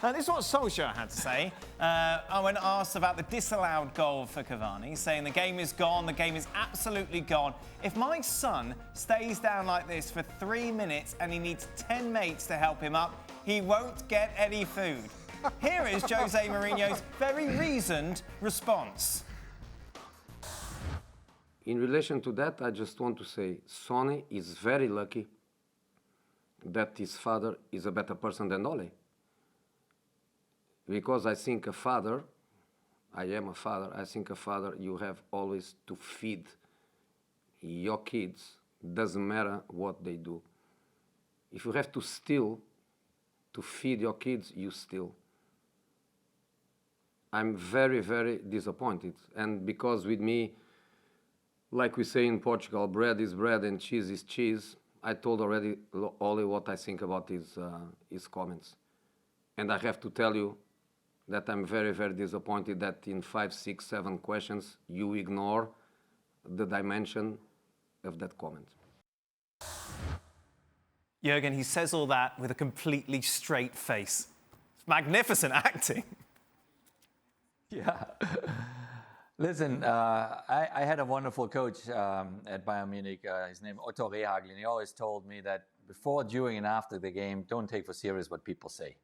This is what Solskjaer had to say when asked about the disallowed goal for Cavani, saying the game is gone, the game is absolutely gone. If my son stays down like this for 3 minutes and he needs 10 mates to help him up, he won't get any food. Here is Jose Mourinho's very reasoned response. In relation to that, I just want to say Sonny is very lucky that his father is a better person than Ole. Because I think a father, I am a father, I think a father, you have always to feed your kids, doesn't matter what they do. If you have to steal to feed your kids, you steal. I'm very, very disappointed. And because with me, like we say in Portugal, bread is bread and cheese is cheese, I told already Ole what I think about his comments. And I have to tell you that I'm very, very disappointed that in 5, 6, 7 questions, you ignore the dimension of that comment. Jurgen, he says all that with a completely straight face. Magnificent acting. Yeah. Listen, I had a wonderful coach at Bayern Munich, his name Otto Rehagel, and he always told me that before, during, and after the game, don't take for serious what people say.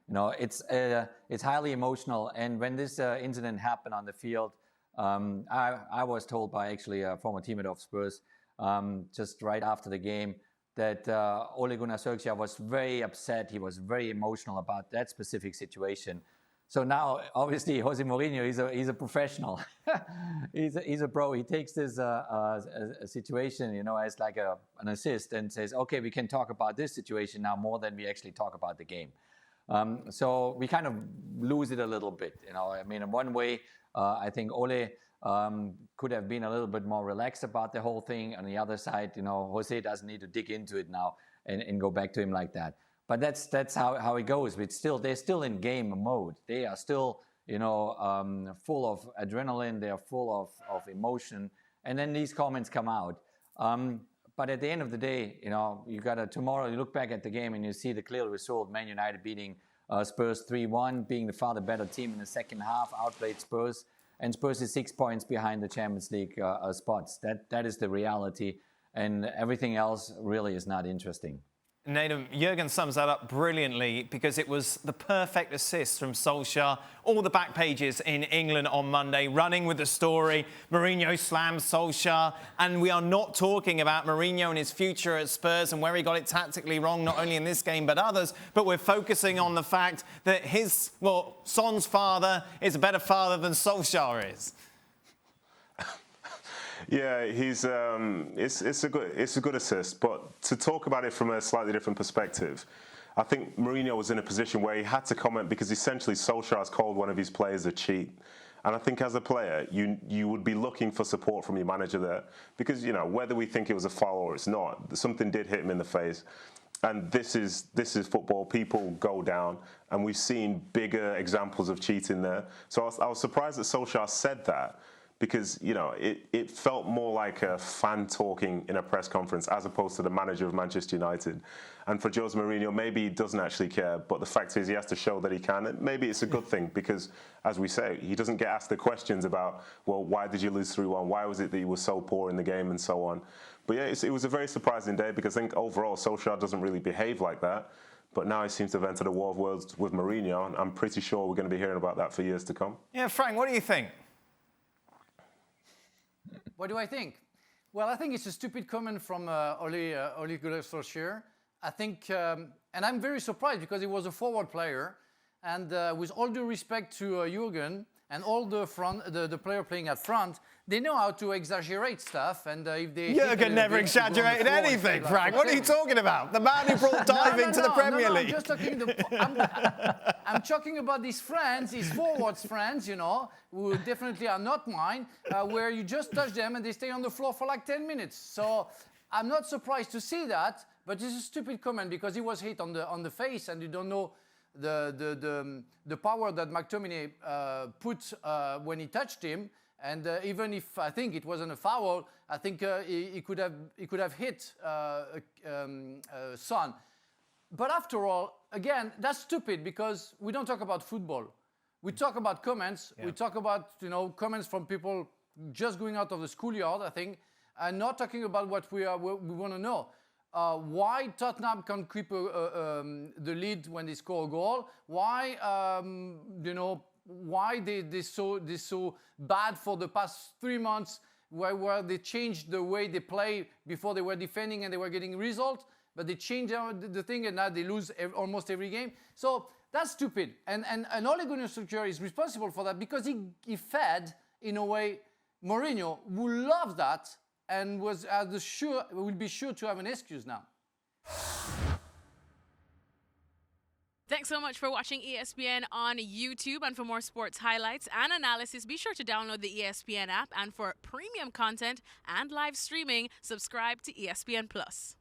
You know, it's highly emotional, and when this incident happened on the field, I was told by actually a former teammate of Spurs, just right after the game, that Ole Gunnar Solskjaer was very upset. He was very emotional about that specific situation. So now, obviously, Jose Mourinho, he's a professional. he's a pro. He takes this a situation, you know, as like an assist and says, okay, we can talk about this situation now more than we actually talk about the game. So we kind of lose it a little bit, you know. I mean, in one way, I think Ole could have been a little bit more relaxed about the whole thing. On the other side, you know, Jose doesn't need to dig into it now and go back to him like that. But that's how it goes. They're still in game mode. They are still, you know, full of adrenaline. They are full of emotion. And then these comments come out. But at the end of the day, you know, tomorrow you look back at the game and you see the clear result, Man United beating Spurs 3-1, being the far the better team in the second half, outplayed Spurs, and Spurs is 6 points behind the Champions League spots. That is the reality, and everything else really is not interesting. Nedum, Jurgen sums that up brilliantly because it was the perfect assist from Solskjaer. All the back pages in England on Monday, running with the story. Mourinho slams Solskjaer. And we are not talking about Mourinho and his future at Spurs and where he got it tactically wrong, not only in this game but others. But we're focusing on the fact that Son's father is a better father than Solskjaer is. Yeah, it's a good assist, but to talk about it from a slightly different perspective, I think Mourinho was in a position where he had to comment because essentially Solskjaer has called one of his players a cheat. And I think as a player, you would be looking for support from your manager there because, you know, whether we think it was a foul or it's not, something did hit him in the face. And this is football. People go down, and we've seen bigger examples of cheating there. So I was surprised that Solskjaer said that, because, you know, it felt more like a fan talking in a press conference as opposed to the manager of Manchester United. And for Jose Mourinho, maybe he doesn't actually care, but the fact is he has to show that he can. And maybe it's a good thing because, as we say, he doesn't get asked the questions about, well, why did you lose 3-1? Why was it that you were so poor in the game and so on? But yeah, it was a very surprising day because I think overall Solskjaer doesn't really behave like that. But now he seems to have entered a war of words with Mourinho, and I'm pretty sure we're going to be hearing about that for years to come. Yeah, Frank, what do you think? What do I think? Well, I think it's a stupid comment from Ole Gunnar Solskjaer. I think, and I'm very surprised because he was a forward player, and with all due respect to Jurgen and all the player playing at front, they know how to exaggerate stuff. And if they Jurgen never exaggerated anything, Frank. What are you talking about? The man who brought diving to the Premier League. I'm just talking. I'm talking about these friends, these forwards friends, you know, who definitely are not mine, where you just touch them and they stay on the floor for like 10 minutes. So I'm not surprised to see that, but it's a stupid comment because he was hit on the face, and you don't know the power that McTominay put when he touched him. And even if I think it wasn't a foul, I think he could have hit Son. But after all, again, that's stupid because we don't talk about football. We talk about comments. We talk about, comments from people just going out of the schoolyard, I think, and not talking about what we want to know. Why Tottenham can't keep the lead when they score a goal? Why, why they're so bad for the past 3 months, where they changed the way they play. Before they were defending and they were getting results, but they changed the thing and now they lose almost every game. So that's stupid. And Ole Gunnar Solskjaer is responsible for that because he fed, in a way, Mourinho, who loves that and will be sure to have an excuse now. Thanks so much for watching ESPN on YouTube. And for more sports highlights and analysis, be sure to download the ESPN app. And for premium content and live streaming, subscribe to ESPN Plus.